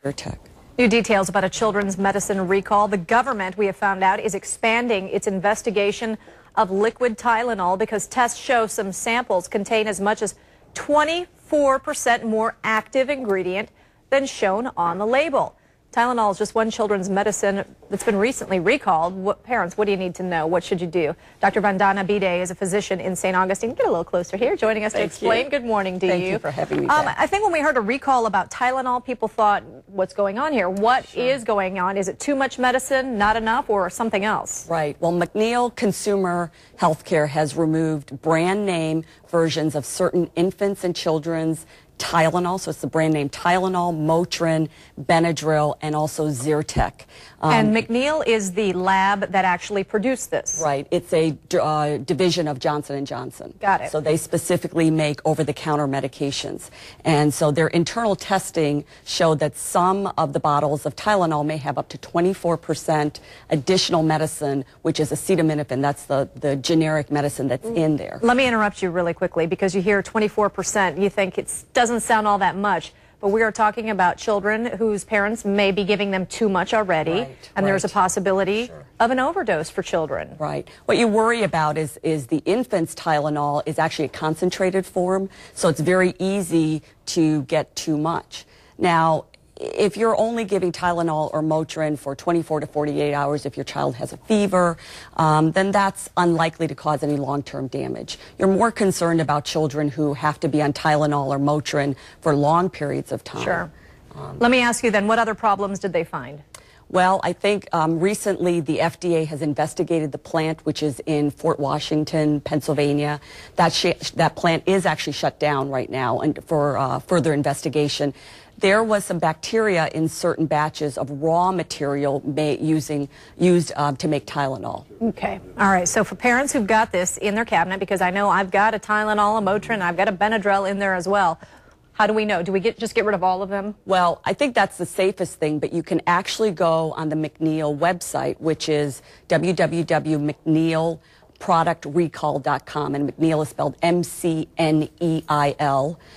Tech. New details about a children's medicine recall. The government, we have found out, is expanding its investigation of liquid Tylenol because tests show some samples contain as much as 24% more active ingredient than shown on the label. Tylenol is just one children's medicine that's been recently recalled. Parents, what do you need to know? What should you do? Dr. Vandana Bide is a physician in St. Augustine. Get a little closer here, joining us to explain. Good morning to you. Thank you for having me back. I think when we heard a recall about Tylenol, people thought, what's going on here? What is going on? Is it too much medicine, not enough, or something else? Right. Well, McNeil Consumer Healthcare has removed brand name versions of certain infants and children's Tylenol, so it's the brand name Tylenol, Motrin, Benadryl, and also Zyrtec. And McNeil is the lab that actually produced this. Right. It's a division of Johnson & Johnson. Got it. So they specifically make over-the-counter medications. And so their internal testing showed that some of the bottles of Tylenol may have up to 24% additional medicine, which is acetaminophen. That's the generic medicine that's in there. Let me interrupt you really quickly because you hear 24%. You think it doesn't sound all that much. But we are talking about children whose parents may be giving them too much already, and there's a possibility of an overdose for children. Right. What you worry about is the infant's Tylenol is actually a concentrated form, so it's very easy to get too much. Now, if you're only giving Tylenol or Motrin for 24 to 48 hours, if your child has a fever, then that's unlikely to cause any long-term damage. You're more concerned about children who have to be on Tylenol or Motrin for long periods of time. Sure. Let me ask you then, what other problems did they find? Well, I think recently the FDA has investigated the plant, which is in Fort Washington, Pennsylvania. That plant is actually shut down right now and for further investigation. There was some bacteria in certain batches of raw material used to make Tylenol. Okay. All right. So for parents who've got this in their cabinet, because I know I've got a Tylenol, a Motrin, I've got a Benadryl in there as well. How do we know? Do we just get rid of all of them? Well, I think that's the safest thing, but you can actually go on the McNeil website, which is www.mcneilproductrecall.com, and McNeil is spelled M-C-N-E-I-L.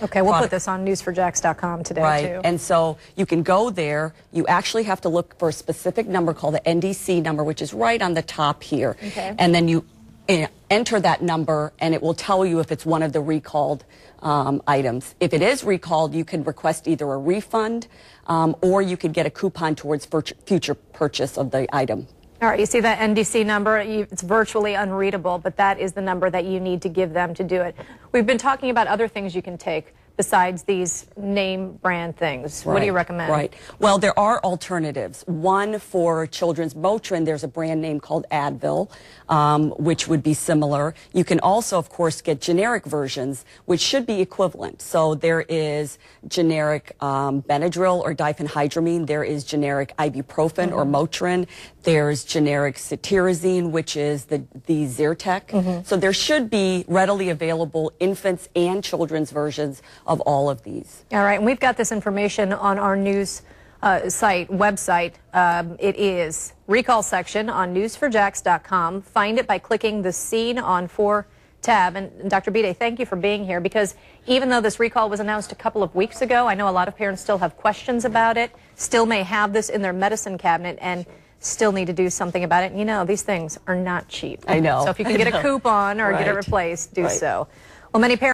Okay, we'll put this on newsforjax.com today, too. And so you can go there. You actually have to look for a specific number called the NDC number, which is right on the top here. Okay. And then you enter that number, and it will tell you if it's one of the recalled items. If it is recalled, you can request either a refund or you could get a coupon towards future purchase of the item. All right, you see that NDC number? It's virtually unreadable, but that is the number that you need to give them to do it. We've been talking about other things you can take besides these name brand things. What do you recommend? Right. Well, there are alternatives. One, for children's Motrin, there's a brand name called Advil, which would be similar. You can also, of course, get generic versions, which should be equivalent. So there is generic Benadryl or diphenhydramine. There is generic ibuprofen or Motrin. There's generic cetirizine, which is the Zyrtec. So there should be readily available infants and children's versions of all of these. All right, and we've got this information on our news website. It is recall section on newsforjax.com. Find it by clicking the Seen on 4 tab. And Dr. Bide, thank you for being here, because even though this recall was announced a couple of weeks ago, I know a lot of parents still have questions about it, still may have this in their medicine cabinet, and still need to do something about it. And you know, these things are not cheap. I know. So if you can get a coupon or get it replaced, do so. Well, many parents